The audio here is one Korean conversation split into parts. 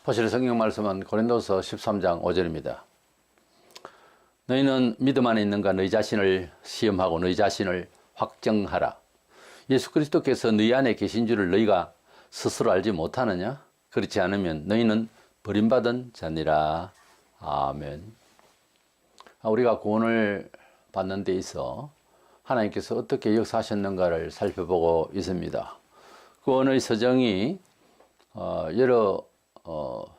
보실 성경 말씀은 고린도서 13장 5절입니다. 너희는 믿음 안에 있는가 너희 자신을 시험하고 너희 자신을 확정하라. 예수 그리스도께서 너희 안에 계신 줄을 너희가 스스로 알지 못하느냐? 그렇지 않으면 너희는 버림받은 자니라. 아멘. 우리가 구원을 받는 데 있어 하나님께서 어떻게 역사하셨는가를 살펴보고 있습니다. 구원의 서정이 여러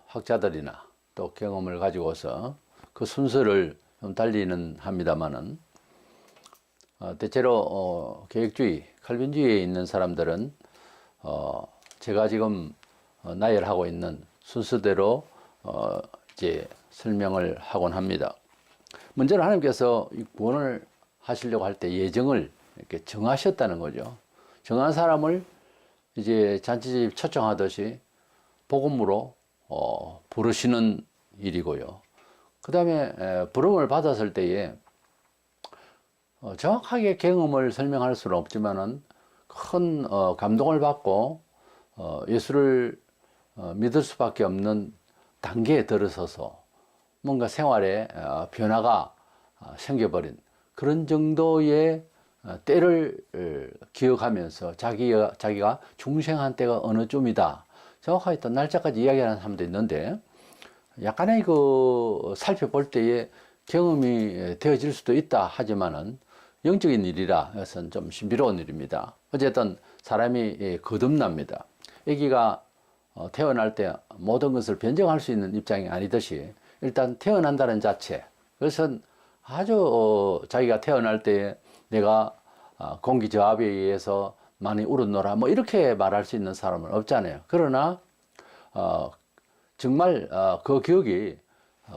학자들이나 또 경험을 가지고서 그 순서를 좀 달리는 합니다만은 대체로 계획주의, 칼빈주의에 있는 사람들은 제가 지금 나열하고 있는 순서대로 이제 설명을 하곤 합니다. 먼저 하나님께서 이 구원을 하시려고 할 때 예정을 이렇게 정하셨다는 거죠. 정한 사람을 이제 잔치집 초청하듯이 복음으로 부르시는 일이고요. 그 다음에 부름을 받았을 때에 정확하게 경험을 설명할 수는 없지만은 큰 감동을 받고 예수를 믿을 수밖에 없는 단계에 들어서서 뭔가 생활에 변화가 생겨버린 그런 정도의 때를 기억하면서 자기가 중생한 때가 어느 쯤이다. 정확하게 또 날짜까지 이야기하는 사람도 있는데 약간의 살펴볼 때에 경험이 되어질 수도 있다 하지만은 영적인 일이라 이것은 좀 신비로운 일입니다. 어쨌든 사람이 거듭납니다. 아기가 태어날 때 모든 것을 변정할 수 있는 입장이 아니듯이 일단 태어난다는 자체, 그것은 아주 자기가 태어날 때 내가 공기 저압에 의해서 많이 울었노라 뭐 이렇게 말할 수 있는 사람은 없잖아요. 그러나 정말 그 기억이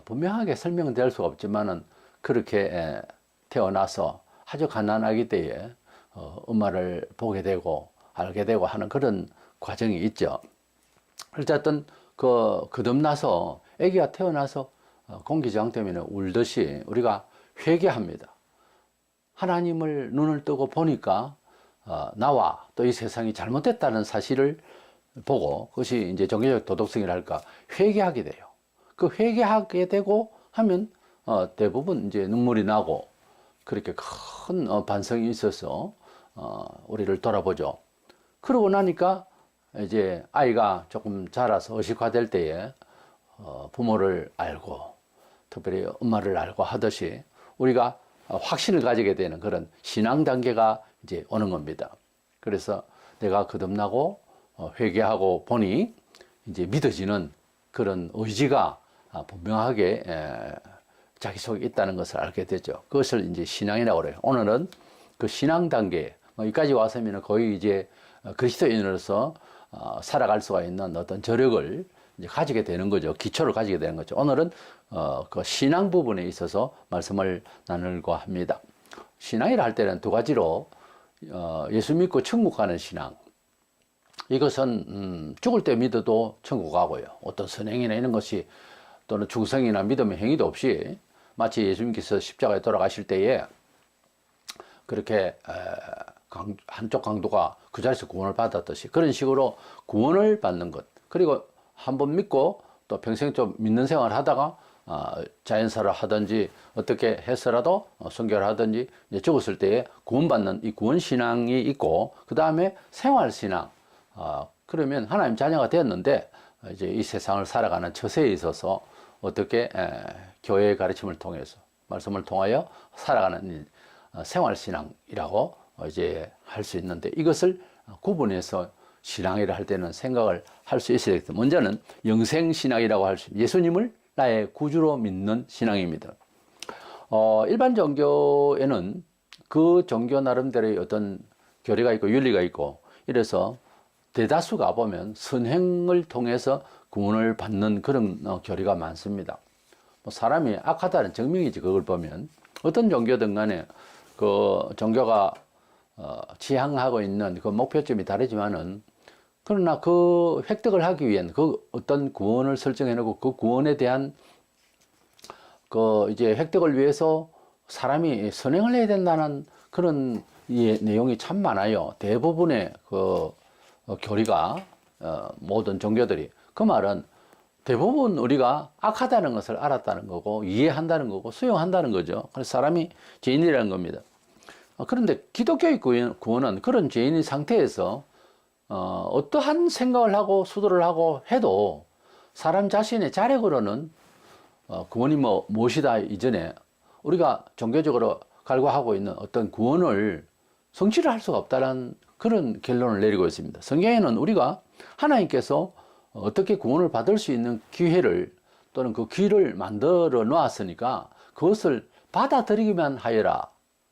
분명하게 설명될 수가 없지만은 그렇게 태어나서 아주 가난하기 때에 엄마를 보게 되고 알게 되고 하는 그런 과정이 있죠. 어쨌든 거듭나서 아기가 태어나서 공기저항 때문에 울듯이 우리가 회개합니다. 하나님을 눈을 뜨고 보니까 나와 또 이 세상이 잘못됐다는 사실을 보고 그것이 이제 종교적 도덕성이랄까 회개하게 돼요. 그 회개하게 되고 하면 대부분 이제 눈물이 나고 그렇게 큰 반성이 있어서 우리를 돌아보죠. 그러고 나니까 이제 아이가 조금 자라서 의식화될 때에 부모를 알고 특별히 엄마를 알고 하듯이 우리가 확신을 가지게 되는 그런 신앙 단계가 이제 오는 겁니다. 그래서 내가 거듭나고 회개하고 보니 이제 믿어지는 그런 의지가 분명하게 자기 속에 있다는 것을 알게 되죠. 그것을 이제 신앙이라고 그래요. 오늘은 그 신앙 단계, 여기까지 왔으면 거의 이제 그리스도인으로서 살아갈 수가 있는 어떤 저력을 이제 가지게 되는 거죠. 기초를 가지게 되는 거죠. 오늘은 그 신앙 부분에 있어서 말씀을 나누려고 합니다. 신앙이라 할 때는 두 가지로 예수 믿고 천국 가는 신앙. 이것은 죽을 때 믿어도 천국 가고요. 어떤 선행이나 이런 것이 또는 충성이나 믿음의 행위도 없이 마치 예수님께서 십자가에 돌아가실 때에 그렇게 한쪽 강도가 그 자리에서 구원을 받았듯이 그런 식으로 구원을 받는 것. 그리고 한번 믿고 또 평생 좀 믿는 생활을 하다가 자연사를 하든지 어떻게 해서라도 선교를 하든지 이제 죽었을 때에 구원받는 이 구원신앙이 있고 그 다음에 생활신앙. 그러면 하나님 자녀가 되었는데 이제 이 세상을 살아가는 처세에 있어서 어떻게 교회의 가르침을 통해서 말씀을 통하여 살아가는 생활신앙이라고 이제 할 수 있는데 이것을 구분해서 신앙이라 할 때는 생각을 할 수 있어야 되겠다. 먼저는 영생신앙이라고 할 수 있는 예수님을 나의 구주로 믿는 신앙입니다. 일반 종교에는 그 종교 나름대로의 어떤 교리가 있고 윤리가 있고 이래서 대다수가 보면 선행을 통해서 구원을 받는 그런 교리가 많습니다. 사람이 악하다는 증명이지. 그걸 보면 어떤 종교든 간에 그 종교가 지향하고 있는 그 목표점이 다르지만은 그러나 그 획득을 하기 위한 그 어떤 구원을 설정해 놓고 그 구원에 대한 그 이제 획득을 위해서 사람이 선행을 해야 된다는 그런 내용이 참 많아요. 대부분의 그 교리가 모든 종교들이 그 말은 대부분 우리가 악하다는 것을 알았다는 거고 이해한다는 거고 수용한다는 거죠. 그래서 사람이 죄인이라는 겁니다. 그런데 기독교의 구원은 그런 죄인의 상태에서 어떠한 생각을 하고 수도를 하고 해도 사람 자신의 자력으로는 구원이 무엇이다 이전에 우리가 종교적으로 갈구하고 있는 어떤 구원을 성취를 할 수가 없다는 그런 결론을 내리고 있습니다. 성경에는 우리가 하나님께서 어떻게 구원을 받을 수 있는 기회를 또는 그 길을 만들어 놓았으니까 그것을 받아들이기만 하여라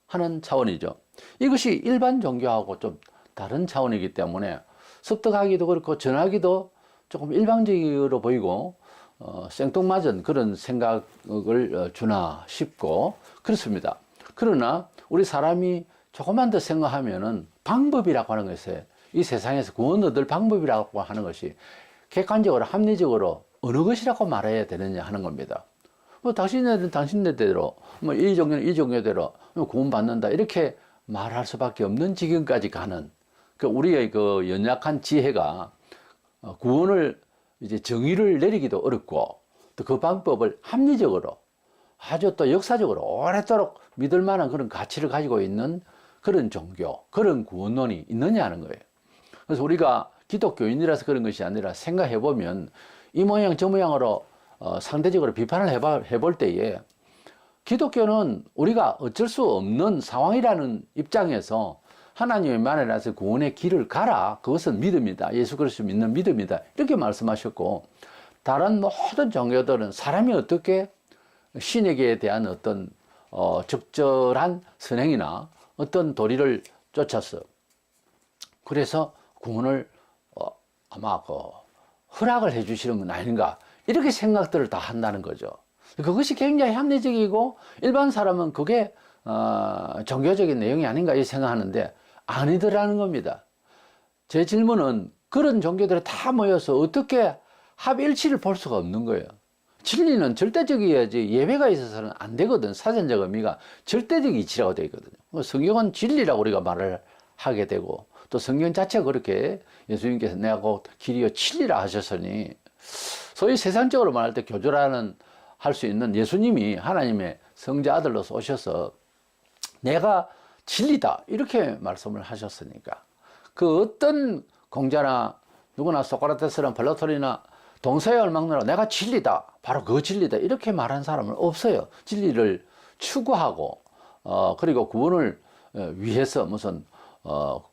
하는 차원이죠. 이것이 일반 종교하고 좀 다른 차원이기 때문에 습득하기도 그렇고 전하기도 조금 일방적으로 보이고 생뚱맞은 그런 생각을 주나 싶고 그렇습니다. 그러나 우리 사람이 조금만 더 생각하면은 방법이라고 하는 것에 이 세상에서 구원 얻을 방법이라고 하는 것이 객관적으로 합리적으로 어느 것이라고 말해야 되느냐 하는 겁니다. 뭐 당신네들은 당신네대로 뭐 이 종교는 이 종교대로 구원 받는다 이렇게 말할 수밖에 없는 지경까지 가는 우리의 그 연약한 지혜가 구원을 이제 정의를 내리기도 어렵고 또 그 방법을 합리적으로 아주 또 역사적으로 오랫도록 믿을 만한 그런 가치를 가지고 있는 그런 종교, 그런 구원론이 있느냐 하는 거예요. 그래서 우리가 기독교인이라서 그런 것이 아니라 생각해 보면 이 모양 저 모양으로 상대적으로 비판을 해볼 때에 기독교는 우리가 어쩔 수 없는 상황이라는 입장에서 하나님의 만에라서 구원의 길을 가라. 그것은 믿음이다. 예수 그리스도 믿는 믿음이다. 이렇게 말씀하셨고 다른 모든 종교들은 사람이 어떻게 신에게 대한 어떤 적절한 선행이나 어떤 도리를 쫓아서 그래서 구원을 아마 허락을 해 주시는 건 아닌가 이렇게 생각들을 다 한다는 거죠. 그것이 굉장히 합리적이고 일반 사람은 그게 종교적인 내용이 아닌가 이 생각하는데 아니더라는 겁니다. 제 질문은 그런 종교들이 다 모여서 어떻게 합일치를 볼 수가 없는 거예요. 진리는 절대적이어야지 예외가 있어서는 안 되거든. 사전적 의미가 절대적 이치라고 되어 있거든요. 성경은 진리라고 우리가 말을 하게 되고 또 성경 자체가 그렇게 예수님께서 내가 곧 길이요 진리라 하셨으니 소위 세상적으로 말할 때 교조라는 할 수 있는 예수님이 하나님의 성자 아들로서 오셔서 내가 진리다 이렇게 말씀을 하셨으니까 그 어떤 공자나 누구나 소크라테스나 플라톤이나 동서양을 막느라 내가 진리다 바로 그 진리다 이렇게 말한 사람은 없어요. 진리를 추구하고 그리고 구원을 위해서 무슨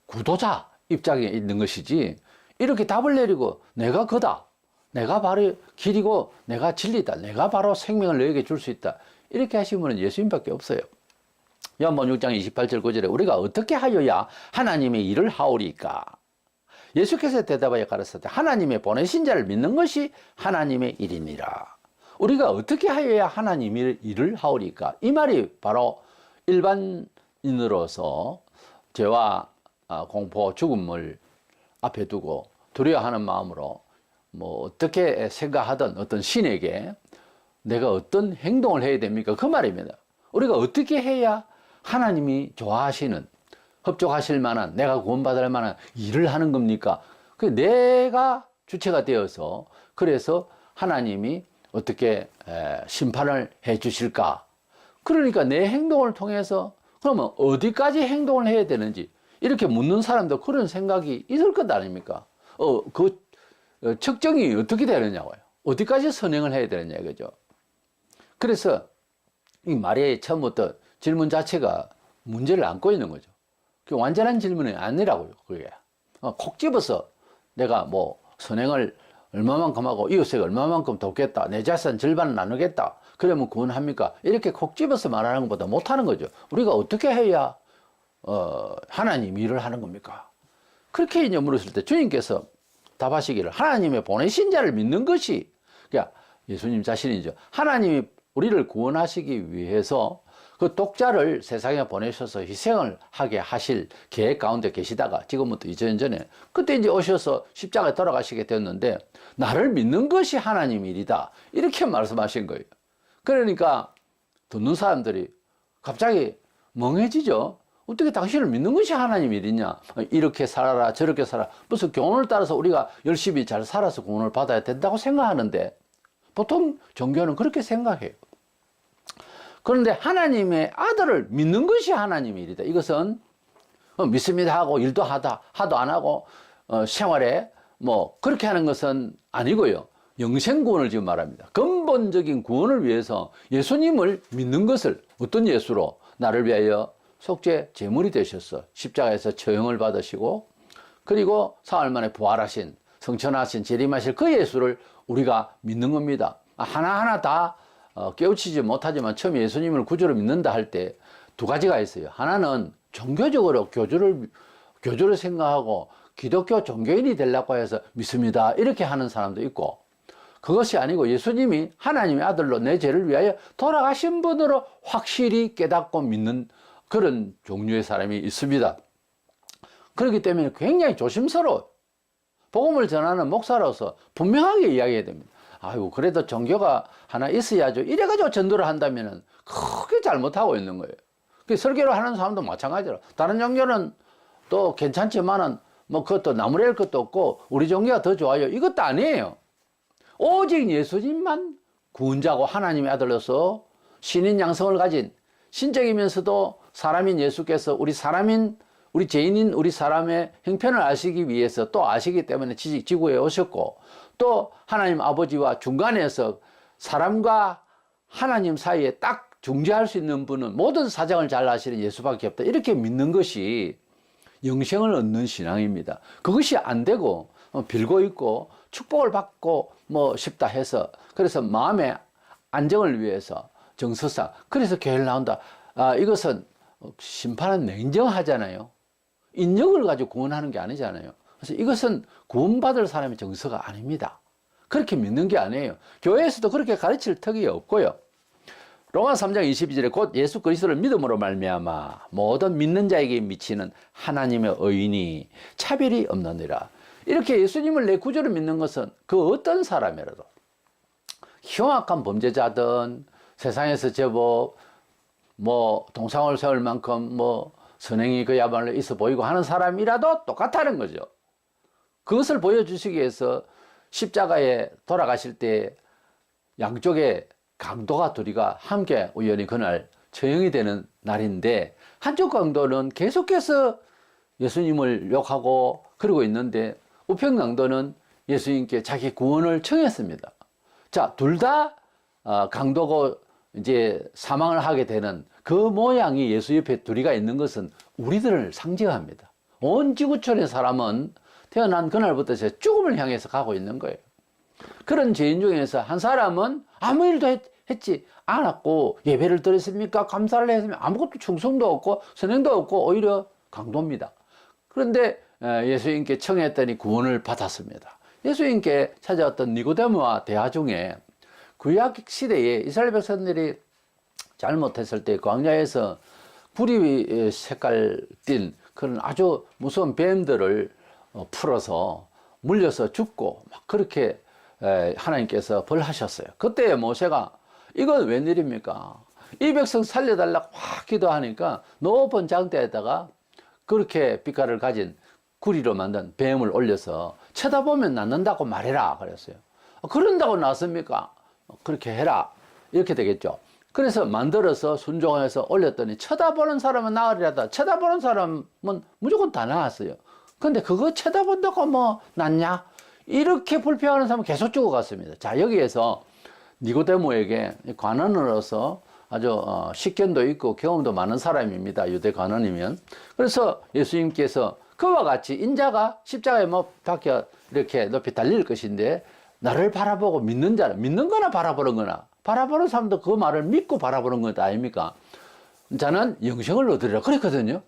구도자 입장에 있는 것이지 이렇게 답을 내리고 내가 그다 내가 바로 길이고 내가 진리다 내가 바로 생명을 너에게 줄 수 있다 이렇게 하신 분은 예수님밖에 없어요. 요한복음 6장 28절 9절에 우리가 어떻게 하여야 하나님의 일을 하오리까 예수께서 대답하여 가르치되 하나님의 보내신 자를 믿는 것이 하나님의 일이니라. 우리가 어떻게 하여야 하나님의 일을 하오리까 이 말이 바로 일반인으로서 죄와 공포 죽음을 앞에 두고 두려워하는 마음으로 뭐 어떻게 생각하던 어떤 신에게 내가 어떤 행동을 해야 됩니까? 그 말입니다. 우리가 어떻게 해야 하나님이 좋아하시는 협조하실 만한 내가 구원받을 만한 일을 하는 겁니까? 그 내가 주체가 되어서 그래서 하나님이 어떻게 심판을 해 주실까? 그러니까 내 행동을 통해서 그러면 어디까지 행동을 해야 되는지 이렇게 묻는 사람도 그런 생각이 있을 것 아닙니까? 그 측정이 어떻게 되느냐고요. 어디까지 선행을 해야 되느냐 이거죠. 그래서 이 말의 처음부터 질문 자체가 문제를 안고 있는 거죠. 그 완전한 질문이 아니라고요. 그게 콕 집어서 내가 뭐 선행을 얼마만큼 하고 이웃에게 얼마만큼 돕겠다. 내 자산 절반을 나누겠다. 그러면 구원합니까? 이렇게 콕 집어서 말하는 것보다 못하는 거죠. 우리가 어떻게 해야 하나님 일을 하는 겁니까? 그렇게 이제 물었을 때 주님께서 답하시기를 하나님의 보내신 자를 믿는 것이 그러니까 예수님 자신이죠. 하나님이 우리를 구원하시기 위해서 그 독자를 세상에 보내셔서 희생을 하게 하실 계획 가운데 계시다가 지금부터 2000년 전에 그때 이제 오셔서 십자가에 돌아가시게 됐는데 나를 믿는 것이 하나님 일이다 이렇게 말씀하신 거예요. 그러니까 듣는 사람들이 갑자기 멍해지죠. 어떻게 당신을 믿는 것이 하나님 일이냐? 이렇게 살아라 저렇게 살아라 무슨 교훈을 따라서 우리가 열심히 잘 살아서 구원을 받아야 된다고 생각하는데 보통 종교는 그렇게 생각해요. 그런데 하나님의 아들을 믿는 것이 하나님의 일이다. 이것은 믿습니다 하고 일도 하도 안 하고 생활에 뭐 그렇게 하는 것은 아니고요. 영생구원을 지금 말합니다. 근본적인 구원을 위해서 예수님을 믿는 것을 어떤 예수로 나를 위하여 속죄 제물이 되셔서 십자가에서 처형을 받으시고 그리고 사흘 만에 부활하신 성천하신 재림하실 그 예수를 우리가 믿는 겁니다. 하나하나 다 깨우치지 못하지만 처음 예수님을 구주로 믿는다 할 때 두 가지가 있어요. 하나는 종교적으로 교주를 생각하고 기독교 종교인이 되려고 해서 믿습니다 이렇게 하는 사람도 있고, 그것이 아니고 예수님이 하나님의 아들로 내 죄를 위하여 돌아가신 분으로 확실히 깨닫고 믿는 그런 종류의 사람이 있습니다. 그렇기 때문에 굉장히 조심스러워요. 복음을 전하는 목사로서 분명하게 이야기해야 됩니다. 아이고 그래도 종교가 하나 있어야죠. 이래가지고 전도를 한다면 크게 잘못하고 있는 거예요. 설교를 하는 사람도 마찬가지로 다른 종교는 또 괜찮지만은 뭐 그것도 나무랄 것도 없고 우리 종교가 더 좋아요 이것도 아니에요. 오직 예수님만 구원자고 하나님의 아들로서 신인 양성을 가진 신적이면서도 사람인 예수께서 우리 죄인인 우리 사람의 형편을 아시기 위해서 또 아시기 때문에 지구에 오셨고, 또 하나님 아버지와 중간에서 사람과 하나님 사이에 딱 중재할 수 있는 분은 모든 사정을 잘 아시는 예수밖에 없다 이렇게 믿는 것이 영생을 얻는 신앙입니다. 그것이 안 되고 빌고 있고 축복을 받고 뭐 싶다 해서, 그래서 마음의 안정을 위해서 정서상 그래서 교회를 나온다. 이것은 심판은 냉정하잖아요. 인정을 가지고 구원하는 게 아니잖아요. 그래서 이것은 구원받을 사람의 정서가 아닙니다. 그렇게 믿는 게 아니에요. 교회에서도 그렇게 가르칠 턱이 없고요. 로마서 3장 22절에 곧 예수 그리스도를 믿음으로 말미암아 모든 믿는 자에게 미치는 하나님의 의인이 차별이 없느니라. 이렇게 예수님을 내 구주로 믿는 것은 그 어떤 사람이라도 흉악한 범죄자든 세상에서 제법 뭐 동상을 세울 만큼 뭐 선행이 그야말로 있어 보이고 하는 사람이라도 똑같다는 거죠. 그것을 보여주시기 위해서 십자가에 돌아가실 때 양쪽에 강도가 둘이가 함께 우연히 그날 처형이 되는 날인데, 한쪽 강도는 계속해서 예수님을 욕하고 그러고 있는데 우편 강도는 예수님께 자기 구원을 청했습니다. 자, 둘 다 강도고 이제 사망을 하게 되는 그 모양이 예수 옆에 둘이가 있는 것은 우리들을 상징합니다. 온 지구촌의 사람은 태어난 그날부터 제 죽음을 향해서 가고 있는 거예요. 그런 죄인 중에서 한 사람은 아무 일도 했지 않았고 예배를 드렸습니까? 감사를 했습니까? 아무것도 충성도 없고 선행도 없고 오히려 강도입니다. 그런데 예수님께 청했더니 구원을 받았습니다. 예수님께 찾아왔던 니고데모와 대화 중에 구약 시대에 이스라엘 백성들이 잘못했을 때 광야에서 구리 색깔 띤 그런 아주 무서운 뱀들을 풀어서 물려서 죽고 막 그렇게 하나님께서 벌하셨어요. 그때 모세가 이건 웬일입니까? 이 백성 살려달라고 확 기도하니까 높은 장대에다가 그렇게 빛깔을 가진 구리로 만든 뱀을 올려서 쳐다보면 낫는다고 말해라 그랬어요. 그런다고 낫습니까? 그렇게 해라 이렇게 되겠죠. 그래서 만들어서 순종해서 올렸더니 쳐다보는 사람은 나으리라다. 쳐다보는 사람은 무조건 다 나았어요. 근데 그거 쳐다본다고 뭐 낫냐? 이렇게 불평하는 사람은 계속 죽어갔습니다. 자, 여기에서 니고데모에게 관원으로서 아주 식견도 있고 경험도 많은 사람입니다. 유대 관원이면. 그래서 예수님께서 그와 같이 인자가 십자가에 못 박혀 이렇게 높이 달릴 것인데 나를 바라보고 믿는 자는, 믿는 거나 바라보는 거나, 바라보는 사람도 그 말을 믿고 바라보는 것 아닙니까? 자는 영생을 얻으리라 그랬거든요.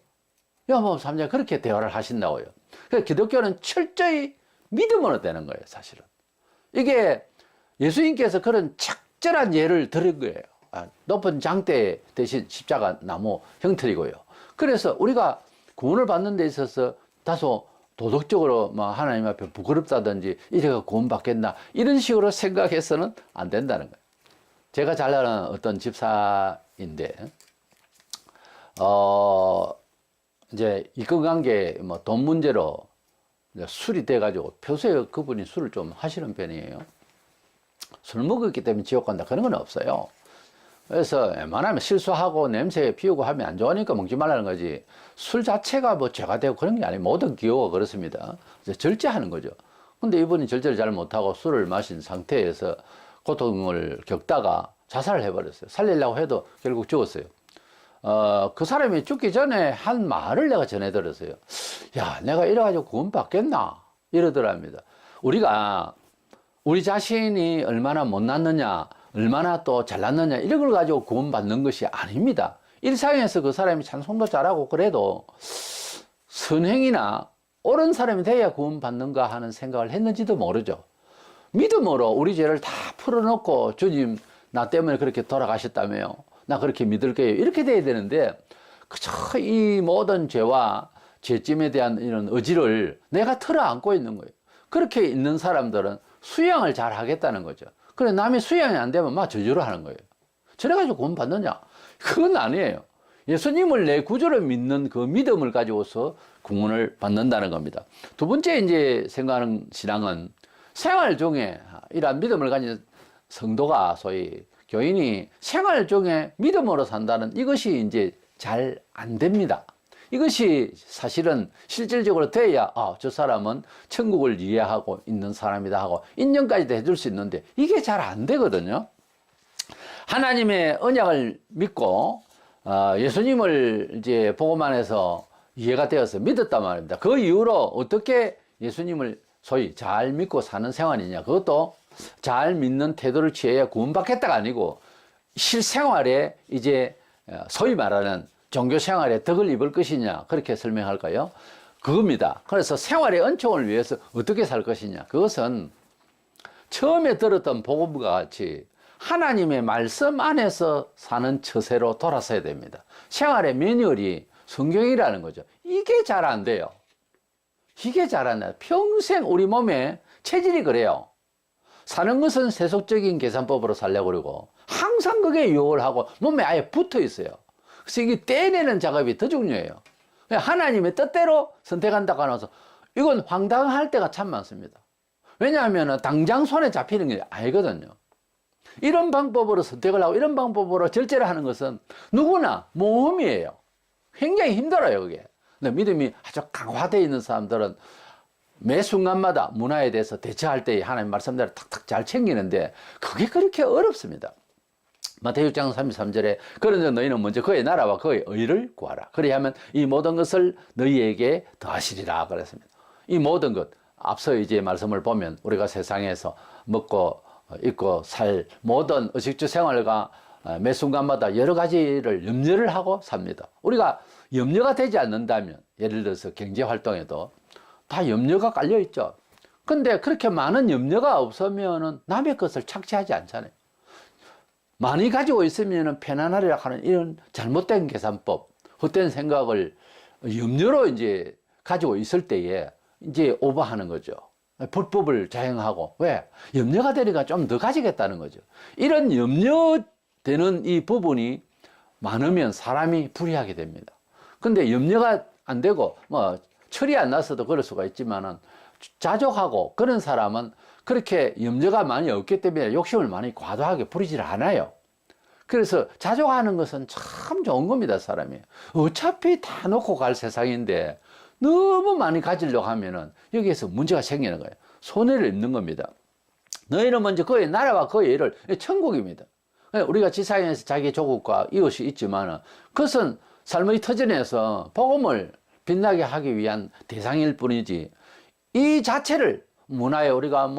요한복음 3장에 그렇게 대화를 하신다고요. 그래서 기독교는 철저히 믿음으로 되는 거예요, 사실은. 이게 예수님께서 그런 적절한 예를 들은 거예요. 높은 장대 대신 십자가 나무 형틀이고요. 그래서 우리가 구원을 받는 데 있어서 다소 도덕적으로 하나님 앞에 부끄럽다든지 이래가 구원받겠나 이런 식으로 생각해서는 안 된다는 거예요. 제가 잘 아는 어떤 집사인데 이제 인간관계 돈 문제로 술이 돼가지고 평소에 그분이 술을 좀 하시는 편이에요. 술 먹었기 때문에 지옥 간다 그런 건 없어요. 그래서 웬만하면 실수하고 냄새 피우고 하면 안 좋으니까 먹지 말라는 거지, 술 자체가 뭐 죄가 되고 그런 게 아니에요. 모든 기호가 그렇습니다. 절제하는 거죠. 근데 이분이 절제를 잘 못하고 술을 마신 상태에서 고통을 겪다가 자살을 해버렸어요. 살리려고 해도 결국 죽었어요. 그 사람이 죽기 전에 한 말을 내가 전해드렸어요. 야, 내가 이래가지고 구원 받겠나? 이러더랍니다. 우리가 우리 자신이 얼마나 못났느냐, 얼마나 또 잘났느냐, 이런 걸 가지고 구원 받는 것이 아닙니다. 일상에서 그 사람이 찬송도 잘하고 그래도 선행이나 옳은 사람이 돼야 구원 받는가 하는 생각을 했는지도 모르죠. 믿음으로 우리 죄를 다 풀어놓고 주님 나 때문에 그렇게 돌아가셨다며요, 나 그렇게 믿을게요, 이렇게 돼야 되는데 그저 이 모든 죄와 죄짐에 대한 이런 의지를 내가 틀어 안고 있는 거예요. 그렇게 있는 사람들은 수양을 잘 하겠다는 거죠. 그래 남이 수양이 안 되면 막 저주를 하는 거예요. 저래가지고 구원 받느냐? 그건 아니에요. 예수님을 내 구주로 믿는 그 믿음을 가지고서 구원을 받는다는 겁니다. 두 번째 이제 생각하는 신앙은 생활 중에 이러한 믿음을 가진 성도가, 소위 교인이 생활 중에 믿음으로 산다는 이것이 이제 잘 안 됩니다. 이것이 사실은 실질적으로 돼야 저 사람은 천국을 이해하고 있는 사람이다 하고 인정까지도 해줄 수 있는데 이게 잘 안 되거든요. 하나님의 언약을 믿고 예수님을 이제 보고만 해서 이해가 되어서 믿었단 말입니다. 그 이후로 어떻게 예수님을 소위 잘 믿고 사는 생활이냐, 그것도 잘 믿는 태도를 취해야 구원받겠다가 아니고 실생활에 이제 소위 말하는 종교 생활에 덕을 입을 것이냐, 그렇게 설명할까요? 그겁니다. 그래서 생활의 은총을 위해서 어떻게 살 것이냐, 그것은 처음에 들었던 복음과 같이 하나님의 말씀 안에서 사는 처세로 돌아서야 됩니다. 생활의 매뉴얼이 성경이라는 거죠. 이게 잘 안 돼요. 이게 잘 안 돼요. 평생 우리 몸에 체질이 그래요. 사는 것은 세속적인 계산법으로 살려고 그러고 항상 그게 유혹을 하고 몸에 아예 붙어 있어요. 그래서 이게 떼내는 작업이 더 중요해요. 하나님의 뜻대로 선택한다고 하면서 이건 황당할 때가 참 많습니다. 왜냐하면 당장 손에 잡히는 게 아니거든요. 이런 방법으로 선택을 하고 이런 방법으로 절제를 하는 것은 누구나 모험이에요. 굉장히 힘들어요, 그게. 근데 믿음이 아주 강화되어 있는 사람들은 매 순간마다 문화에 대해서 대처할 때 하나님 말씀대로 탁탁 잘 챙기는데 그게 그렇게 어렵습니다. 마태복음 6장 33절에 그런즉 너희는 먼저 그의 나라와 그의 의를 구하라. 그리하면 이 모든 것을 너희에게 더하시리라 그랬습니다. 이 모든 것, 앞서 이제 말씀을 보면 우리가 세상에서 먹고 입고 살 모든 의식주 생활과 매 순간마다 여러 가지를 염려를 하고 삽니다. 우리가 염려가 되지 않는다면, 예를 들어서 경제 활동에도 다 염려가 깔려 있죠. 근데 그렇게 많은 염려가 없으면 남의 것을 착취하지 않잖아요. 많이 가지고 있으면 편안하리라 하는 이런 잘못된 계산법, 헛된 생각을 염려로 이제 가지고 있을 때에 이제 오버하는 거죠. 불법을 자행하고. 왜? 염려가 되니까 좀 더 가지겠다는 거죠. 이런 염려되는 이 부분이 많으면 사람이 불의하게 됩니다. 근데 염려가 안 되고 뭐 철이 안 나서도 그럴 수가 있지만은 자족하고 그런 사람은 그렇게 염려가 많이 없기 때문에 욕심을 많이 과도하게 부리질 않아요. 그래서 자족하는 것은 참 좋은 겁니다, 사람이. 어차피 다 놓고 갈 세상인데 너무 많이 가지려고 하면은 여기에서 문제가 생기는 거예요. 손해를 입는 겁니다. 너희는 먼저 그의 나라와 그의 일을, 천국입니다. 우리가 지상에서 자기 조국과 이웃이 있지만은 그것은 삶의 터전에서 복음을 빛나게 하기 위한 대상일 뿐이지, 이 자체를 문화에 우리가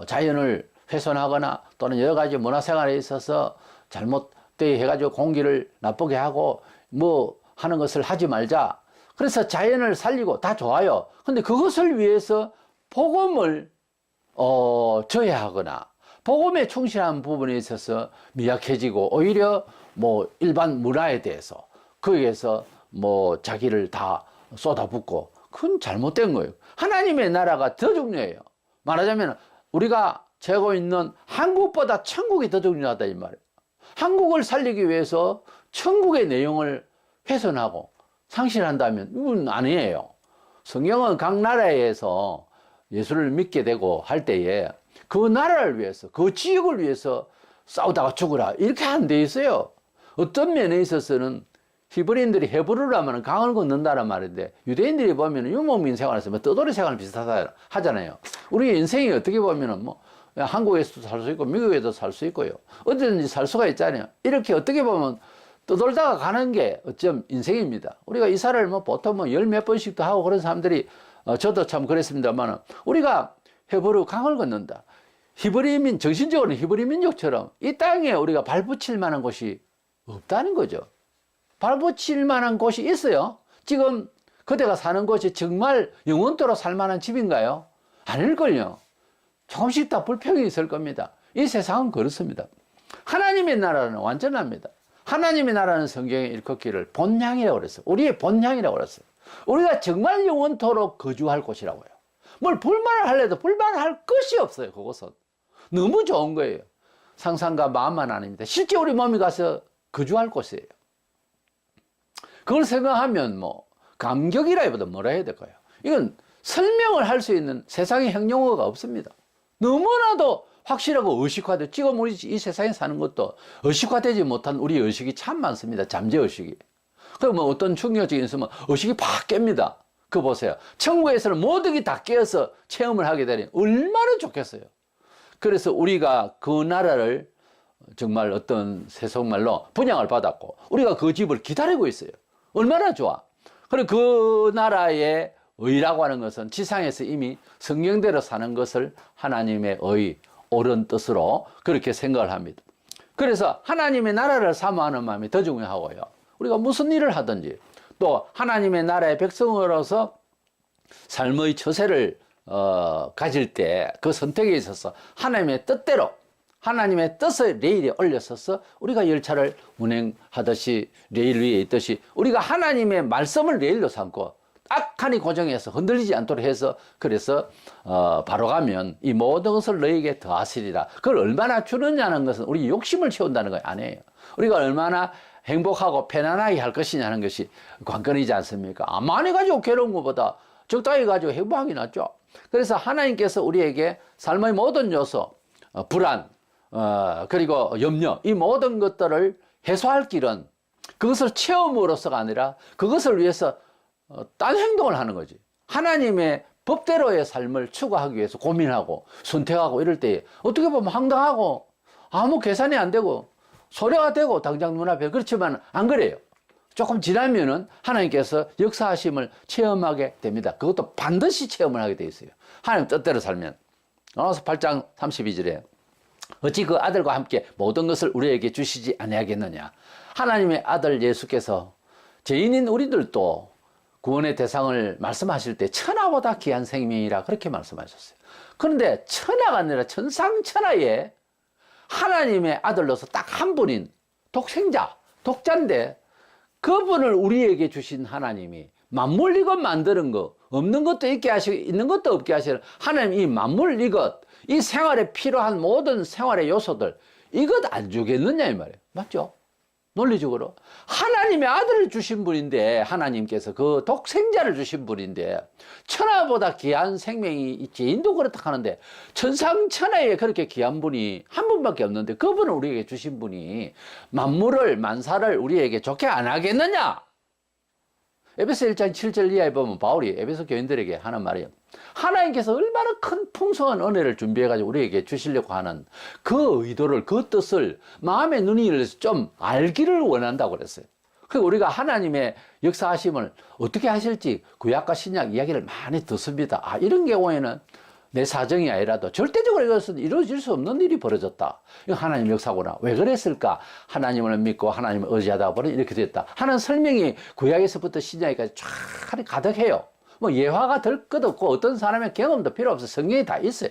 자연을 훼손하거나 또는 여러 가지 문화생활에 있어서 잘못되게 해가지고 공기를 나쁘게 하고 뭐 하는 것을 하지 말자. 그래서 자연을 살리고 다 좋아요. 근데 그것을 위해서 복음을 저해하거나 복음에 충실한 부분에 있어서 미약해지고 오히려 뭐 일반 문화에 대해서 거기에서 뭐 자기를 다 쏟아붓고, 그건 잘못된 거예요. 하나님의 나라가 더 중요해요. 말하자면 우리가 재고 있는 한국보다 천국이 더 중요하다 이 말이에요. 한국을 살리기 위해서 천국의 내용을 훼손하고 상실한다면 이건 아니에요. 성경은 각 나라에서 예수를 믿게 되고 할 때에 그 나라를 위해서, 그 지역을 위해서 싸우다가 죽으라. 이렇게 안 돼 있어요. 어떤 면에 있어서는 히브리인들이 헤브루를 하면 강을 건넌다는 말인데, 유대인들이 보면 유목민 생활에서 뭐 떠돌이 생활 비슷하다 하잖아요. 우리 인생이 어떻게 보면은 뭐 한국에서도 살 수 있고 미국에도 살 수 있고요. 어디든지 살 수가 있잖아요. 이렇게 어떻게 보면 떠돌다가 가는 게 어쩜 인생입니다. 우리가 이사를 뭐 보통 뭐 열 몇 번씩도 하고 그런 사람들이 저도 참 그랬습니다만, 우리가 헤브루 강을 건넌다. 히브리민, 정신적으로는 히브리 민족처럼 이 땅에 우리가 발붙일 만한 곳이 없다는 거죠. 발붙일 만한 곳이 있어요. 지금 그대가 사는 곳이 정말 영원토록 살 만한 집인가요? 아닐걸요. 조금씩 다 불평이 있을 겁니다. 이 세상은 그렇습니다. 하나님의 나라는 완전합니다. 하나님의 나라는 성경에 일컫기를 본향이라고 그랬어요. 우리의 본향이라고 그랬어요. 우리가 정말 영원토록 거주할 곳이라고요. 뭘 불만을 하려도 불만할 것이 없어요. 그곳은 너무 좋은 거예요. 상상과 마음만 아닙니다. 실제 우리 몸이 가서 거주할 곳이에요. 그걸 생각하면 뭐 감격이라기보다 뭐라 해야 될까요? 이건 설명을 할 수 있는 세상의 형용어가 없습니다. 너무나도 확실하고 의식화돼. 지금 우리 이 세상에 사는 것도 의식화되지 못한 우리 의식이 참 많습니다. 잠재의식이. 그럼 뭐 어떤 충격적인 있으면 의식이 팍 깹니다. 그거 보세요. 천국에서는 모든 게 다 깨어서 체험을 하게 되니 얼마나 좋겠어요. 그래서 우리가 그 나라를 정말 어떤 세속말로 분양을 받았고 우리가 그 집을 기다리고 있어요. 얼마나 좋아. 그리고 그 나라의 의라고 하는 것은 지상에서 이미 성경대로 사는 것을 하나님의 의, 옳은 뜻으로 그렇게 생각을 합니다. 그래서 하나님의 나라를 사모하는 마음이 더 중요하고요. 우리가 무슨 일을 하든지 또 하나님의 나라의 백성으로서 삶의 처세를 가질 때 그 선택에 있어서 하나님의 뜻대로 하나님의 뜻의 레일에 올려서서 우리가 열차를 운행하듯이 레일 위에 있듯이 우리가 하나님의 말씀을 레일로 삼고 악하니 고정해서 흔들리지 않도록 해서 그래서 바로 가면 이 모든 것을 너에게 더하시리라. 그걸 얼마나 주느냐는 것은 우리 욕심을 채운다는 거 아니에요. 우리가 얼마나 행복하고 편안하게 할 것이냐는 것이 관건이지 않습니까? 많이 가지고 괴로운 것보다 적당히 가지고 행복하기 낫죠. 그래서 하나님께서 우리에게 삶의 모든 요소, 불안, 그리고 염려, 이 모든 것들을 해소할 길은 그것을 체험으로서가 아니라 그것을 위해서 딴 행동을 하는 거지. 하나님의 법대로의 삶을 추구하기 위해서 고민하고 선택하고 이럴 때 어떻게 보면 황당하고 아무 계산이 안 되고 소리가 되고 당장 눈앞에 그렇지만 안 그래요. 조금 지나면은 하나님께서 역사하심을 체험하게 됩니다. 그것도 반드시 체험을 하게 돼 있어요. 하나님 뜻대로 살면. 8장 32절에 어찌 그 아들과 함께 모든 것을 우리에게 주시지 아니하겠느냐. 하나님의 아들 예수께서 죄인인 우리들도 구원의 대상을 말씀하실 때 천하보다 귀한 생명이라 그렇게 말씀하셨어요. 그런데 천하가 아니라 천상천하에 하나님의 아들로서 딱 한 분인 독생자, 독자인데 그분을 우리에게 주신 하나님이 만물 이것 만드는 거, 없는 것도 있게 하시고 있는 것도 없게 하시는 하나님 이 만물 이것, 이 생활에 필요한 모든 생활의 요소들 이것 안 주겠느냐 이 말이에요. 맞죠? 논리적으로 하나님의 아들을 주신 분인데 하나님께서 그 독생자를 주신 분인데 천하보다 귀한 생명이 죄인도 그렇다 하는데 천상천하에 그렇게 귀한 분이 한 분밖에 없는데 그분을 우리에게 주신 분이 만물을 만사를 우리에게 좋게 안 하겠느냐. 에베소 1장 7절 이하에 보면 바울이 에베소 교인들에게 하는 말이에요. 하나님께서 얼마나 큰 풍성한 은혜를 준비해가지고 우리에게 주시려고 하는 그 의도를, 그 뜻을 마음의 눈이 열려서 좀 알기를 원한다고 그랬어요. 그리고 우리가 하나님의 역사하심을 어떻게 하실지 구약과 신약 이야기를 많이 듣습니다. 이런 경우에는 내 사정이 아니라도 절대적으로 이것은 이루어질 수 없는 일이 벌어졌다. 이거 하나님 역사구나. 왜 그랬을까? 하나님을 믿고 하나님을 의지하다 보니 이렇게 됐다 하는 설명이 구약에서부터 신약까지 쫙 가득해요. 뭐 예화가 될 것 없고 어떤 사람의 경험도 필요 없어. 성경에 다 있어요.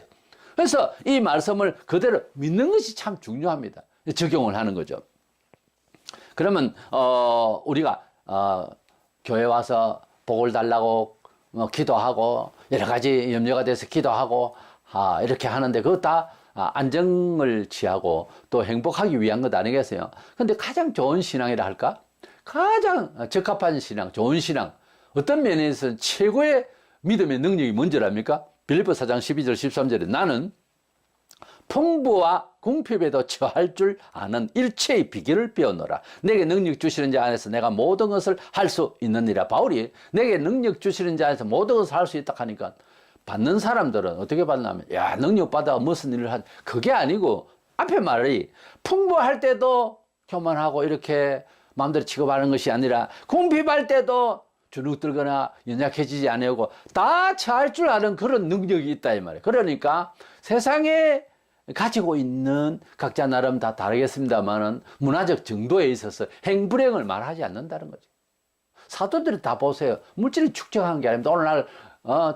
그래서 이 말씀을 그대로 믿는 것이 참 중요합니다. 적용을 하는 거죠. 그러면 우리가 교회 와서 복을 달라고 기도하고 여러 가지 염려가 돼서 기도하고 이렇게 하는데 그거 다 안정을 취하고 또 행복하기 위한 것 아니겠어요? 근데 가장 좋은 신앙이라 할까? 가장 적합한 신앙, 좋은 신앙, 어떤 면에서는 최고의 믿음의 능력이 뭔지랍니까? 빌립보 4장 12절 13절에 나는 풍부와 궁핍에도 처할 줄 아는 일체의 비결을 배우노라. 내게 능력 주시는 자 안에서 내가 모든 것을 할 수 있느니라. 바울이 내게 능력 주시는 자 안에서 모든 것을 할 수 있다 하니까 받는 사람들은 어떻게 받냐면 야 능력 받아 무슨 일을 한 그게 아니고 앞에 말이 풍부할 때도 교만하고 이렇게 마음대로 취급하는 것이 아니라 궁핍할 때도 주눅 들거나 연약해지지 않으고 다 처할 줄 아는 그런 능력이 있다 이 말이에요. 그러니까 세상에 가지고 있는 각자 나름 다 다르겠습니다만은 문화적 정도에 있어서 행불행을 말하지 않는다는 거죠. 사도들이 다 보세요. 물질이 축적한 게 아닙니다. 오늘날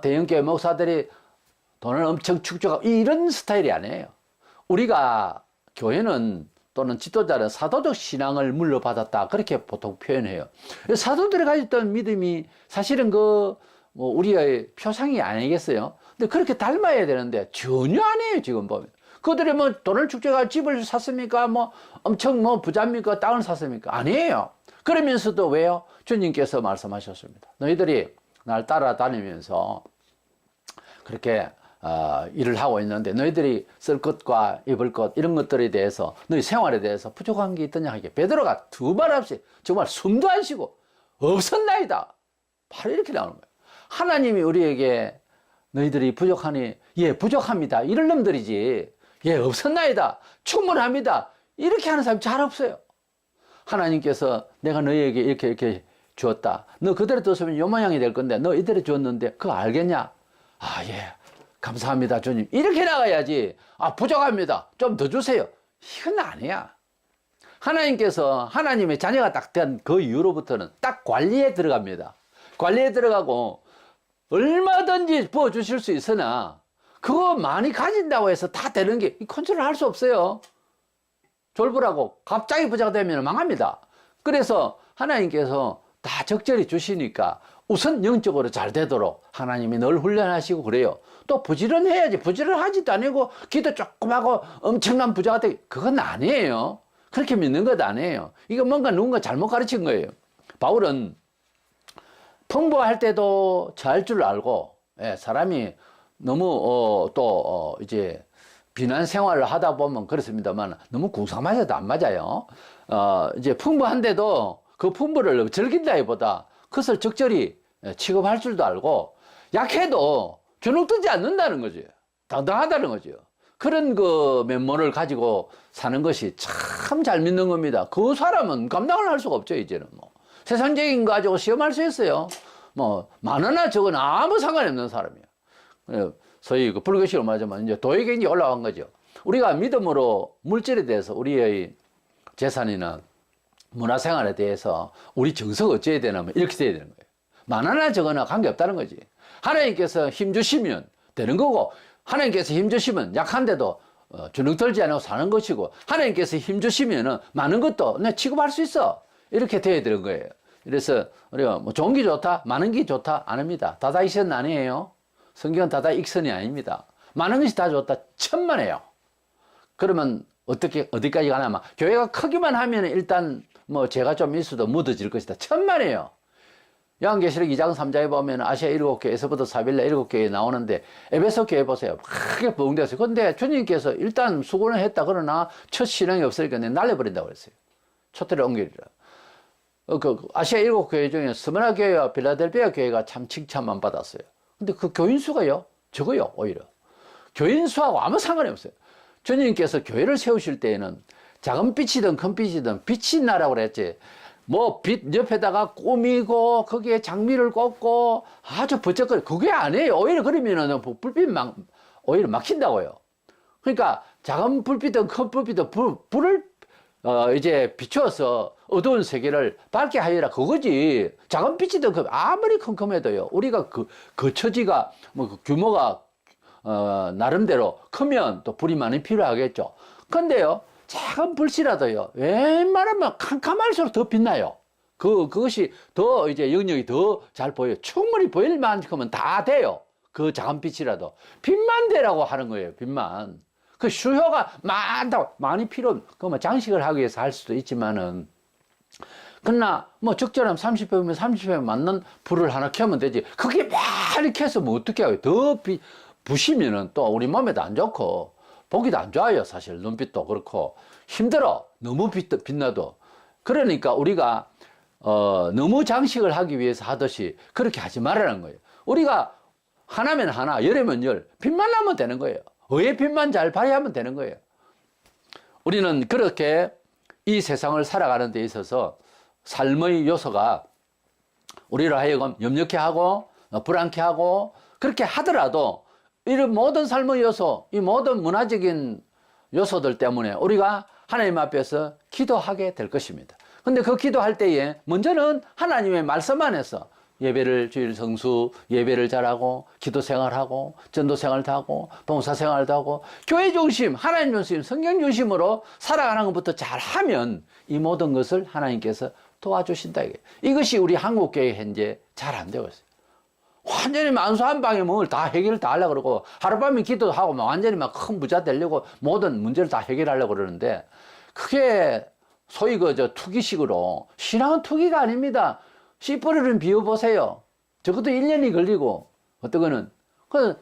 대형교회 목사들이 돈을 엄청 축적하고 이런 스타일이 아니에요. 우리가 교회는 또는 지도자는 사도적 신앙을 물려받았다 그렇게 보통 표현해요. 사도들이 가졌던 믿음이 사실은 우리의 표상이 아니겠어요. 근데 그렇게 닮아야 되는데 전혀 아니에요. 지금 보면 그들이 뭐 돈을 축적하고 집을 샀습니까? 뭐 엄청 뭐 부자입니까? 땅을 샀습니까? 아니에요. 그러면서도 왜요? 주님께서 말씀하셨습니다. 너희들이 날 따라다니면서 그렇게 일을 하고 있는데 너희들이 쓸 것과 입을 것 이런 것들에 대해서 너희 생활에 대해서 부족한 게 있더냐 하기에 베드로가 두 말 없이 정말 숨도 안 쉬고 없었나이다 바로 이렇게 나오는 거예요. 하나님이 우리에게 너희들이 부족하니 예 부족합니다 이런 놈들이지 예 없었나이다 충분합니다 이렇게 하는 사람이 잘 없어요. 하나님께서 내가 너희에게 이렇게 주었다 너 그대로 뒀으면 요 모양이 될 건데 너 이대로 주었는데 그거 알겠냐? 아 예 감사합니다 주님 이렇게 나가야지. 아 부족합니다 좀 더 주세요 이건 아니야. 하나님께서 하나님의 자녀가 딱 된 그 이후로부터는 딱 관리에 들어갑니다. 관리에 들어가고 얼마든지 부어주실 수 있으나 그거 많이 가진다고 해서 다 되는 게 컨트롤 할 수 없어요. 졸부라고 갑자기 부자가 되면 망합니다. 그래서 하나님께서 다 적절히 주시니까 우선 영적으로 잘 되도록 하나님이 늘 훈련하시고 그래요. 또 부지런해야지. 부지런하지도 아니고 기도 조금 하고 엄청난 부자가 되기 그건 아니에요. 그렇게 믿는 것 아니에요. 이거 뭔가 누군가 잘못 가르친 거예요. 바울은 풍부할 때도 잘 줄 알고 사람이 너무 이제 비난 생활을 하다 보면 그렇습니다만 너무 궁상맞아도 안 맞아요. 이제 풍부한데도 그 풍부를 즐긴다기보다 그것을 적절히 취급할 줄도 알고 약해도 주눅 들지 않는다는 거죠. 당당하다는 거죠. 그런 그 면모를 가지고 사는 것이 참 잘 믿는 겁니다. 그 사람은 감당을 할 수가 없죠. 이제는 뭐 세상적인 거 가지고 시험할 수 있어요. 뭐 많으나 적으나 아무 상관이 없는 사람이에요. 소위 그 불교식으로 말하자면 이제 도의경이 올라간 거죠. 우리가 믿음으로 물질에 대해서 우리의 재산이나 문화생활에 대해서 우리 정서가 어찌해야 되냐면 이렇게 돼야 되는 거예요. 많으나 적으나 관계없다는 거지. 하나님께서 힘 주시면 되는 거고 하나님께서 힘 주시면 약한데도 주눅 들지 않고 사는 것이고 하나님께서 힘 주시면은 많은 것도 내 취급할 수 있어. 이렇게 돼야 되는 거예요. 그래서 우리가 뭐 좋은 게 좋다, 많은 게 좋다 안 합니다. 다다익선 아니에요. 성경은 다다익선이 아닙니다. 많은 것이 다 좋다 천만에요. 그러면 어디까지 가냐면 교회가 크기만 하면 일단 뭐 죄가 좀 있어도 묻어질 것이다 천만에요. 요한계시록 2장 3장에 보면 아시아 7교회, 에서부터 사빌라 7교회에 나오는데 에베소 교회 보세요. 크게 부흥됐어요. 근데 주님께서 일단 수고는 했다 그러나 첫 신앙이 없으니까 날려버린다고 그랬어요. 초대를 옮기리라. 아시아 7교회 중에 스무나 교회와 필라델피아 교회가 참 칭찬만 받았어요. 근데 그 교인 수가요? 적어요, 오히려. 교인 수하고 아무 상관이 없어요. 주님께서 교회를 세우실 때에는 작은 빛이든 큰 빛이든 빛이 나라고 그랬지. 뭐 빛 옆에다가 꾸미고 거기에 장미를 꽂고 아주 번쩍거려 그게 아니에요. 오히려 그러면은 불빛 오히려 막힌다고요. 그러니까 작은 불빛이든 큰 불빛이든 불을 이제 비추어서 어두운 세계를 밝게 하여라 그거지. 작은 빛이든 아무리 컴컴해도요. 우리가 그 처지가 뭐 그 규모가 나름대로 크면 또 불이 많이 필요하겠죠. 근데요. 작은 불씨라도요, 웬만하면 캄캄할수록 더 빛나요. 그것이 더 이제 영역이 더 잘 보여요. 충분히 보일 만큼은 다 돼요. 그 작은 빛이라도. 빛만 되라고 하는 거예요, 빛만. 그 수요가 많다고, 많이 그러면 장식을 하기 위해서 할 수도 있지만은, 그러나 뭐 적절하면 30배면 30배 맞는 불을 하나 켜면 되지. 그게 많이 켜서 뭐 어떻게 하고요. 더 부시면은 또 우리 몸에도 안 좋고, 보기도 안 좋아요. 사실 눈빛도 그렇고 힘들어. 너무 빛나도. 그러니까 우리가 너무 장식을 하기 위해서 하듯이 그렇게 하지 말라는 거예요. 우리가 하나면 하나, 열이면 열, 빛만 나면 되는 거예요. 의의 빛만 잘 발휘하면 되는 거예요. 우리는 그렇게 이 세상을 살아가는 데 있어서 삶의 요소가 우리를 하여금 염려케 하고 불안케 하고 그렇게 하더라도 이런 모든 삶의 요소, 이 모든 문화적인 요소들 때문에 우리가 하나님 앞에서 기도하게 될 것입니다. 근데 그 기도할 때에 먼저는 하나님의 말씀 안에서 예배를 주일 성수, 예배를 잘하고 기도 생활하고 전도 생활도 하고 봉사 생활도 하고 교회 중심, 하나님 중심, 성경 중심으로 살아가는 것부터 잘하면 이 모든 것을 하나님께서 도와주신다. 이것이 우리 한국교회 현재 잘 안 되고 있어요. 완전히 만수 한 방에 뭘 다 해결을 다 하려고 그러고 하룻밤에 기도하고 막 완전히 막 큰 부자 되려고 모든 문제를 다 해결하려고 그러는데 그게 소위 투기식으로 신앙은 투기가 아닙니다. 씨 뿌리는 비워보세요. 적어도 1년이 걸리고 어떤 거는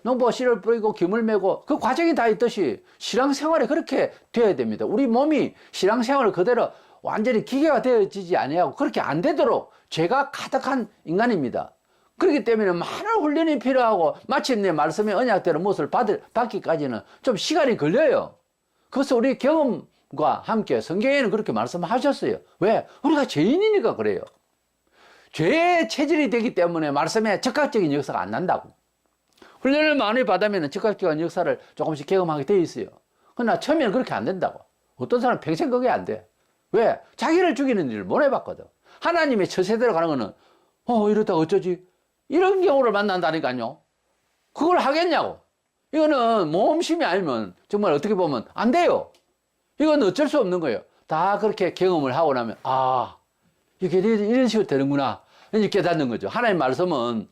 농부가 씨를 뿌리고 김을 메고 그 과정이 다 있듯이 신앙생활에 그렇게 되어야 됩니다. 우리 몸이 신앙생활을 그대로 완전히 기계가 되어지지 아니하고 그렇게 안 되도록 죄가 가득한 인간입니다. 그렇기 때문에 많은 훈련이 필요하고 마침내 말씀의 언약대로 무엇을 받기까지는 좀 시간이 걸려요. 그래서 우리 경험과 함께 성경에는 그렇게 말씀하셨어요. 왜? 우리가 죄인이니까 그래요. 죄의 체질이 되기 때문에 말씀에 즉각적인 역사가 안 난다고. 훈련을 많이 받으면 즉각적인 역사를 조금씩 경험하게 돼 있어요. 그러나 처음에는 그렇게 안 된다고. 어떤 사람은 평생 그게 안 돼. 왜? 자기를 죽이는 일을 못 해봤거든. 하나님의 처세대로 가는 거는 이러다가 어쩌지? 이런 경우를 만난다니까요. 그걸 하겠냐고. 이거는 모험심이 아니면 정말 어떻게 보면 안 돼요. 이건 어쩔 수 없는 거예요. 다 그렇게 경험을 하고 나면 이게 이런 식으로 되는구나. 이제 깨닫는 거죠. 하나님 말씀은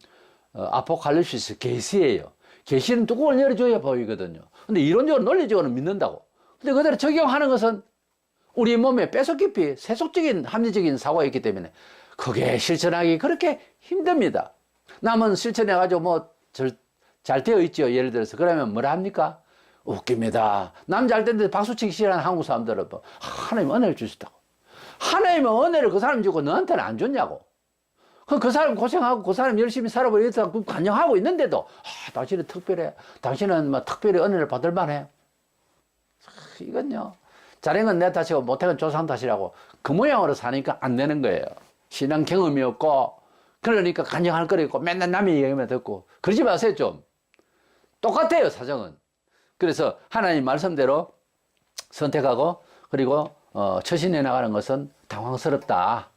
아포칼립시스 계시예요. 계시는 뚜껑을 열어줘야 보이거든요. 근데 이론적으로 논리적으로는 믿는다고. 근데 그대로 적용하는 것은 우리 몸에 뼛속 깊이 세속적인 합리적인 사고가 있기 때문에 그게 실천하기 그렇게 힘듭니다. 남은 실천해가지고 잘 되어 있죠. 예를 들어서 그러면 뭐라 합니까? 웃깁니다. 남 잘 되는데 박수치기 싫어하는 한국 사람들은 하나님 은혜를 주셨다고. 하나님은 은혜를 그 사람 주고 너한테는 안 줬냐고. 그 사람 고생하고 그 사람 열심히 살아보여서 관여하고 있는데도 당신은 특별해. 당신은 특별히 은혜를 받을 만해. 이건요. 잘한 건 내 탓이고 못한 건 조상 탓이라고 그 모양으로 사니까 안 되는 거예요. 신앙 경험이 없고 그러니까 간증할 거리 있고 맨날 남의 얘기만 듣고 그러지 마세요 좀. 똑같아요 사정은. 그래서 하나님 말씀대로 선택하고 그리고 처신해 나가는 것은 당황스럽다.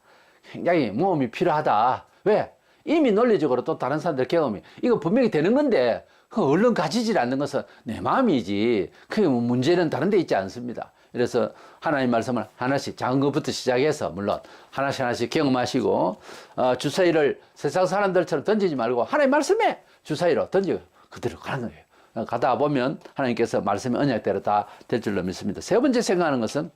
굉장히 모험이 필요하다. 왜? 이미 논리적으로 또 다른 사람들 경험이 이거 분명히 되는 건데 얼른 가지질 않는 것은 내 마음이지 그게 문제는 다른 데 있지 않습니다. 그래서 하나님 말씀을 하나씩 작은 것부터 시작해서 물론 하나씩 경험하시고 주사위를 세상 사람들처럼 던지지 말고 하나님 말씀에 주사위로 던지고 그대로 가는 거예요. 가다 보면 하나님께서 말씀의 언약대로 다 될 줄로 믿습니다. 세 번째 생각하는 것은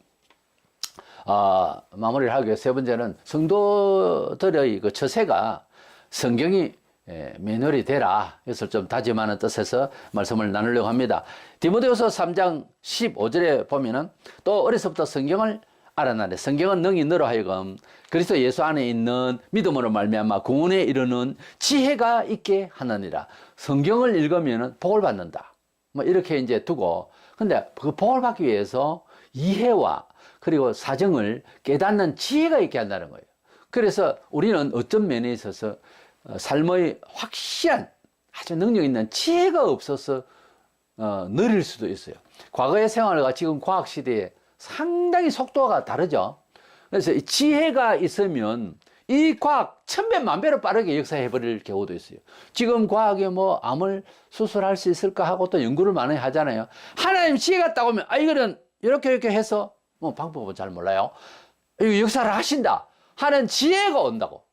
마무리를 하기 위해 세 번째는 성도들의 그 처세가 성경이 매너리 되라. 이것을 좀 다짐하는 뜻에서 말씀을 나누려고 합니다. 디모데후서 3장 15절에 보면은 또 어려서부터 성경을 알아나래. 성경은 능히 너로 하여금 그리스도 예수 안에 있는 믿음으로 말미암아 구원에 이르는 지혜가 있게 하느니라. 성경을 읽으면은 복을 받는다. 이렇게 이제 두고 근데 그 복을 받기 위해서 이해와 그리고 사정을 깨닫는 지혜가 있게 한다는 거예요. 그래서 우리는 어떤 면에 있어서 삶의 확실한 아주 능력 있는 지혜가 없어서 느릴 수도 있어요. 과거의 생활과 지금 과학 시대에 상당히 속도가 다르죠. 그래서 이 지혜가 있으면 이 과학 천배 만배로 빠르게 역사해 버릴 경우도 있어요. 지금 과학이 암을 수술할 수 있을까 하고 또 연구를 많이 하잖아요. 하나님 지혜가 있다고 하면 이거는 이렇게 해서 방법은 잘 몰라요. 이 역사를 하신다 하는 지혜가 온다고.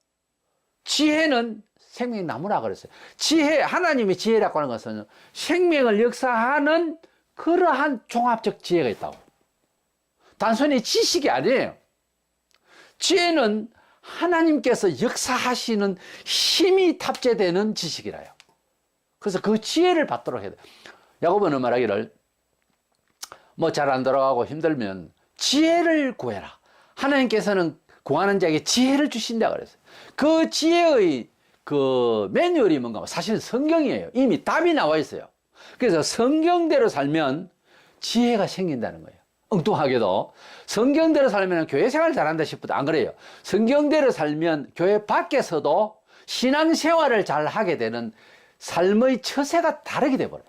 지혜는 생명의 나무라 그랬어요. 지혜, 하나님의 지혜라고 하는 것은 생명을 역사하는 그러한 종합적 지혜가 있다고. 단순히 지식이 아니에요. 지혜는 하나님께서 역사하시는 힘이 탑재되는 지식이라요. 그래서 그 지혜를 받도록 해야 돼요. 야고보는 말하기를 뭐 잘 안 돌아가고 힘들면 지혜를 구해라. 하나님께서는 구하는 자에게 지혜를 주신다 그랬어요. 그 지혜의 그 매뉴얼이 뭔가 사실은 성경이에요. 이미 답이 나와 있어요. 그래서 성경대로 살면 지혜가 생긴다는 거예요. 엉뚱하게도 성경대로 살면 교회 생활 잘한다 싶어도 안 그래요. 성경대로 살면 교회 밖에서도 신앙생활을 잘 하게 되는 삶의 처세가 다르게 돼버려요.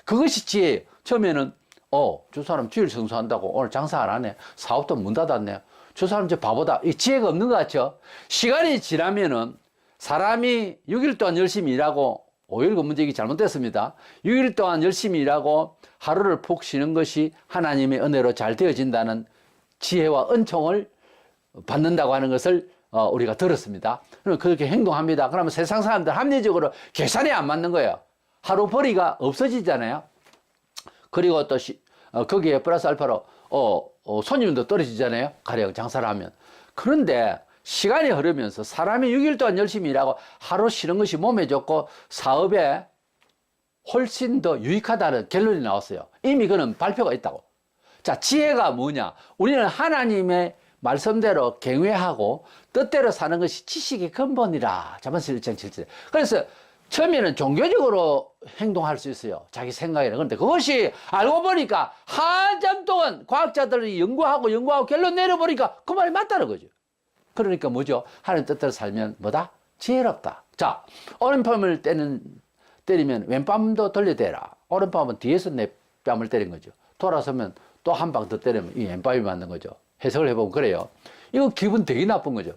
그것이 지혜예요. 처음에는 저 사람 주일 성수한다고 오늘 장사 안 하네. 사업도 문 닫았네. 저 사람 저 바보다. 이 지혜가 없는 것 같죠? 시간이 지나면은 사람이 6일 동안 열심히 일하고 5일 근무제기 잘못됐습니다. 6일 동안 열심히 일하고 하루를 푹 쉬는 것이 하나님의 은혜로 잘 되어진다는 지혜와 은총을 받는다고 하는 것을 우리가 들었습니다. 그럼 그렇게 행동합니다. 그러면 세상 사람들 합리적으로 계산이 안 맞는 거예요. 하루 벌이가 없어지잖아요. 그리고 또 거기에 플러스 알파로 손님도 떨어지잖아요. 가령 장사를 하면. 그런데 시간이 흐르면서 사람이 6일 동안 열심히 일하고 하루 쉬는 것이 몸에 좋고 사업에 훨씬 더 유익하다는 결론이 나왔어요. 이미 그는 발표가 있다고. 자, 지혜가 뭐냐? 우리는 하나님의 말씀대로 경외하고 뜻대로 사는 것이 지식의 근본이라. 자문서 1장 7절. 그래서 처음에는 종교적으로 행동할 수 있어요. 자기 생각에는. 그런데 그것이 알고 보니까 한참 동안 과학자들이 연구하고 결론 내려보니까 그 말이 맞다는 거죠. 그러니까 뭐죠? 하나님 뜻대로 살면 뭐다? 지혜롭다. 자, 오른밤을 때리면 왼밤도 돌려대라. 오른밤은 뒤에서 내 뺨을 때린 거죠. 돌아서면 또 한 방 더 때리면 이 왼밤이 맞는 거죠. 해석을 해보면 그래요. 이거 기분 되게 나쁜 거죠.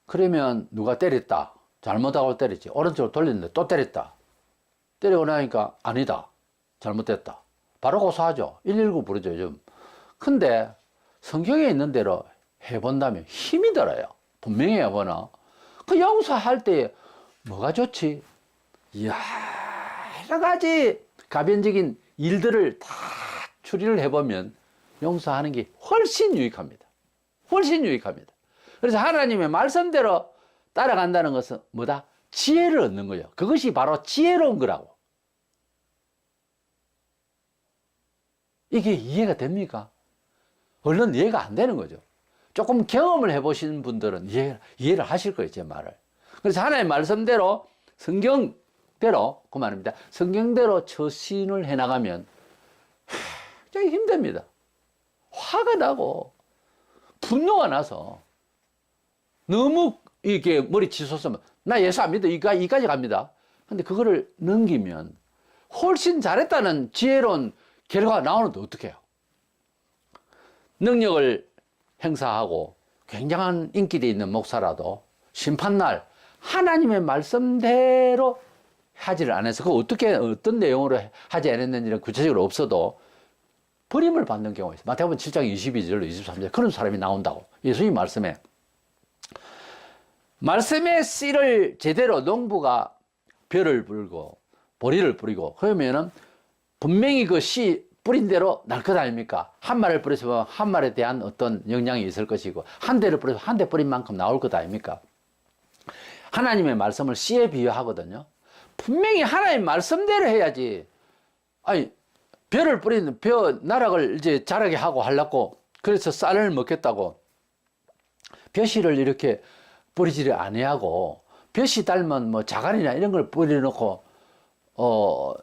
그러면 누가 때렸다. 잘못하고 때렸지. 오른쪽으로 돌렸는데 또 때렸다. 때리고 나니까 아니다. 잘못됐다. 바로 고소하죠. 119 부르죠, 요즘. 근데 성경에 있는 대로 해본다면 힘이 들어요. 분명히 해보나. 그 용서할 때 뭐가 좋지? 이야, 여러 가지 가변적인 일들을 다 추리를 해보면 용서하는 게 훨씬 유익합니다. 훨씬 유익합니다. 그래서 하나님의 말씀대로 따라간다는 것은 뭐다? 지혜를 얻는 거예요. 그것이 바로 지혜로운 거라고. 이게 이해가 됩니까? 얼른 이해가 안 되는 거죠. 조금 경험을 해보신 분들은 이해를 하실 거예요, 제 말을. 그래서 하나님의 말씀대로 성경대로, 그 말입니다. 성경대로 처신을 해나가면 굉장히 힘듭니다. 화가 나고 분노가 나서 너무 이렇게 머리 치솟으면 나 예수 안 믿어 이까지 갑니다. 근데 그거를 넘기면 훨씬 잘했다는 지혜로운 결과가 나오는데 어떡해요? 능력을 행사하고 굉장한 인기도 있는 목사라도 심판날 하나님의 말씀대로 하지를 않아서 그 어떤 내용으로 하지 않았는지는 구체적으로 없어도 버림을 받는 경우가 있어요. 마태복음 7장 22절로 23절 그런 사람이 나온다고. 예수님 말씀에 말씀의 씨를 제대로 농부가 벼를 불고 보리를 뿌리고 그러면은 분명히 그 씨 뿌린 대로 날 것 아닙니까? 한 마리를 뿌리면 한 마리에 대한 어떤 영향이 있을 것이고 한 대를 뿌리면 한 대 뿌린 만큼 나올 것 아닙니까? 하나님의 말씀을 씨에 비유하거든요. 분명히 하나님 말씀대로 해야지. 아니 벼를 뿌리는 벼 나락을 이제 자라게 하고 하려고 그래서 쌀을 먹겠다고 벼씨를 이렇게 뿌리지를 아니하고 벼씨 닮은 뭐 자갈이나 이런 걸 뿌려놓고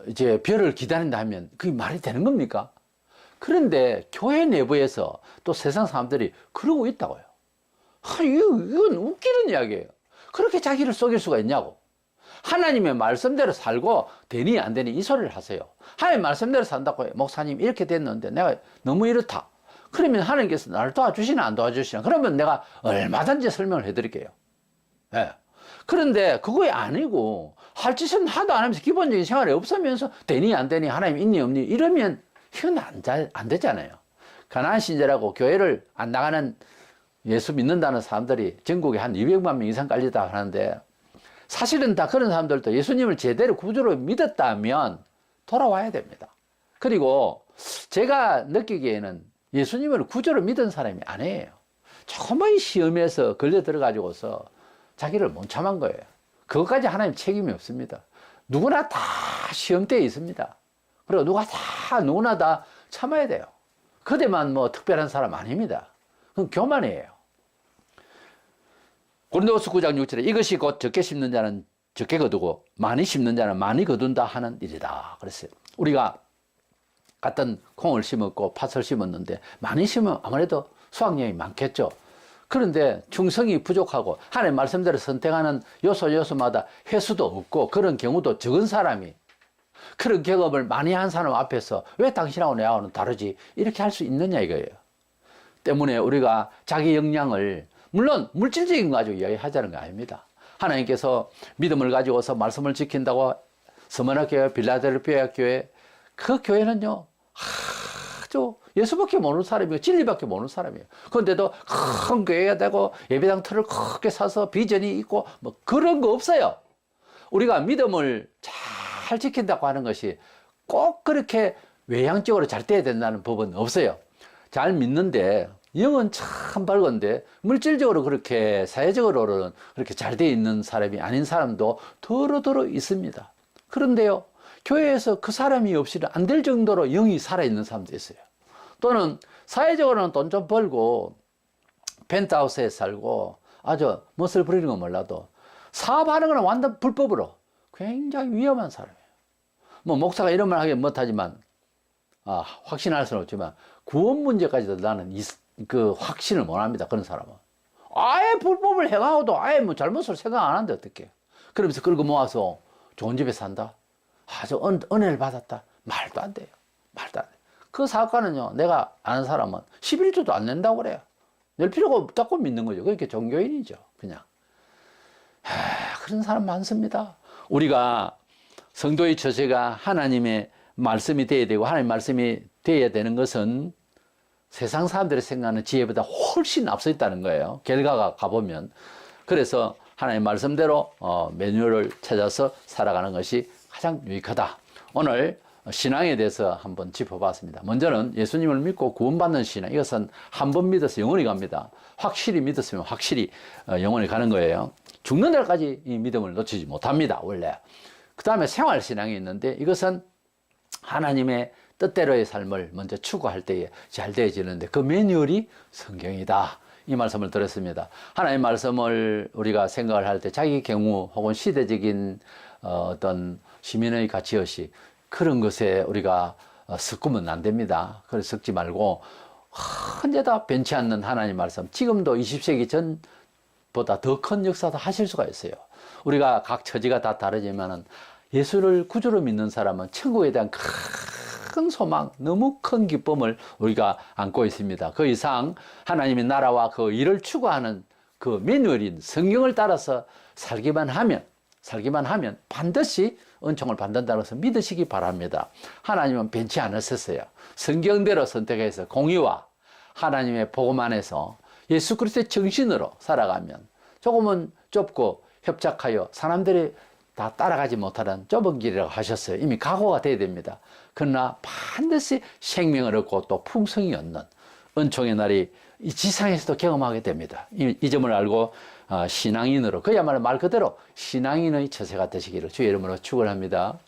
이제 벼를 기다린다 하면 그게 말이 되는 겁니까? 그런데 교회 내부에서 또 세상 사람들이 그러고 있다고요. 이건 웃기는 이야기예요. 그렇게 자기를 속일 수가 있냐고. 하나님의 말씀대로 살고 되니 안 되니 이 소리를 하세요. 하나님의 말씀대로 산다고 해요. 목사님 이렇게 됐는데 내가 너무 이렇다. 그러면 하나님께서 나를 도와주시나 안 도와주시나 그러면 내가 얼마든지 설명을 해드릴게요. 네. 그런데 그거 아니고 할 짓은 하도 안 하면서 기본적인 생활이 없으면서 되니 안 되니 하나님 있니 없니 이러면 이건 안 되잖아요. 가나안 신자라고 교회를 안 나가는 예수 믿는다는 사람들이 전국에 한 200만 명 이상 깔리다 하는데 사실은 다 그런 사람들도 예수님을 제대로 구주로 믿었다면 돌아와야 됩니다. 그리고 제가 느끼기에는 예수님을 구주로 믿은 사람이 아니에요. 조금의 시험에서 걸려 들어가지고서 자기를 못 참은 거예요. 그것까지 하나님 책임이 없습니다. 누구나 다 시험대에 있습니다. 그리고 누구나 다 참아야 돼요. 그대만 뭐 특별한 사람 아닙니다. 그건 교만이에요. 고린도후서 9장 6절에 이것이 곧 적게 심는 자는 적게 거두고 많이 심는 자는 많이 거둔다 하는 일이다 그랬어요. 우리가 같은 콩을 심었고 팥을 심었는데 많이 심으면 아무래도 수확량이 많겠죠. 그런데 충성이 부족하고 하나님 말씀대로 선택하는 요소마다 횟수도 없고 그런 경우도 적은 사람이 그런 경험을 많이 한 사람 앞에서 왜 당신하고 내하고는 다르지? 이렇게 할 수 있느냐 이거예요. 때문에 우리가 자기 역량을 물론 물질적인 거 가지고 이야기하자는 거 아닙니다. 하나님께서 믿음을 가지고서 말씀을 지킨다고 서머나 교회, 빌라델피아 교회 그 교회는요 아주 예수밖에 모르는 사람이고 진리밖에 모르는 사람이에요. 그런데도 큰 교회가 되고 예배당 틀을 크게 사서 비전이 있고 뭐 그런 거 없어요. 우리가 믿음을 잘 지킨다고 하는 것이 꼭 그렇게 외향적으로 잘 돼야 된다는 법은 없어요. 잘 믿는데 영은 참 밝은데 물질적으로 그렇게 사회적으로는 그렇게 잘 돼 있는 사람이 아닌 사람도 더러더러 있습니다. 그런데요 교회에서 그 사람이 없이는 안 될 정도로 영이 살아있는 사람도 있어요. 또는 사회적으로는 돈 좀 벌고 펜트하우스에 살고 아주 멋을 부리는 건 몰라도 사업하는 건 완전 불법으로 굉장히 위험한 사람이에요. 뭐 목사가 이런 말 하긴 못하지만 확신할 수는 없지만 구원 문제까지도 나는 그 확신을 못합니다. 그런 사람은 아예 불법을 행하고도 아예 뭐 잘못을 생각 안 하는데 어떡해. 그러면서 끌고 모아서 좋은 집에 산다. 아주 은혜를 받았다. 말도 안 돼요. 말도 안 돼요. 그 사업가는요 내가 아는 사람은 11조도 안 낸다고 그래요. 낼 필요가 없다고 믿는 거죠. 그러니까 종교인이죠. 그냥 그런 사람 많습니다. 우리가 성도의 처세가 하나님의 말씀이 되어야 되고 하나님의 말씀이 되어야 되는 것은 세상 사람들이 생각하는 지혜보다 훨씬 앞서 있다는 거예요. 결과가 가보면. 그래서 하나님의 말씀대로 매뉴얼을 찾아서 살아가는 것이 가장 유익하다. 오늘 신앙에 대해서 한번 짚어봤습니다. 먼저는 예수님을 믿고 구원받는 신앙. 이것은 한 번 믿어서 영원히 갑니다. 확실히 믿었으면 확실히 영원히 가는 거예요. 죽는 날까지 이 믿음을 놓치지 못합니다. 원래. 그 다음에 생활신앙이 있는데 이것은 하나님의 뜻대로의 삶을 먼저 추구할 때에 잘 되어지는데 그 매뉴얼이 성경이다. 이 말씀을 들었습니다. 하나님의 말씀을 우리가 생각을 할 때 자기 경우 혹은 시대적인 어떤 시민의 가치의식 그런 것에 우리가 섞으면 안 됩니다. 그래서 섞지 말고 언제다 변치 않는 하나님 말씀 지금도 20세기 전보다 더 큰 역사도 하실 수가 있어요. 우리가 각 처지가 다 다르지만은 예수를 구주로 믿는 사람은 천국에 대한 큰 소망, 너무 큰 기쁨을 우리가 안고 있습니다. 그 이상 하나님의 나라와 그 일을 추구하는 그 매뉴얼인 성경을 따라서 살기만 하면 반드시 은총을 받는다고 해서 믿으시기 바랍니다. 하나님은 변치 않으셨어요. 성경대로 선택해서 공의와 하나님의 복음 안에서 예수 그리스도의 정신으로 살아가면 조금은 좁고 협착하여 사람들이 다 따라가지 못하는 좁은 길이라고 하셨어요. 이미 각오가 돼야 됩니다. 그러나 반드시 생명을 얻고 또 풍성이 얻는 은총의 날이 이 지상에서도 경험하게 됩니다. 이 점을 알고 신앙인으로 그야말로 말 그대로 신앙인의 처세가 되시기를 주의 이름으로 축원합니다.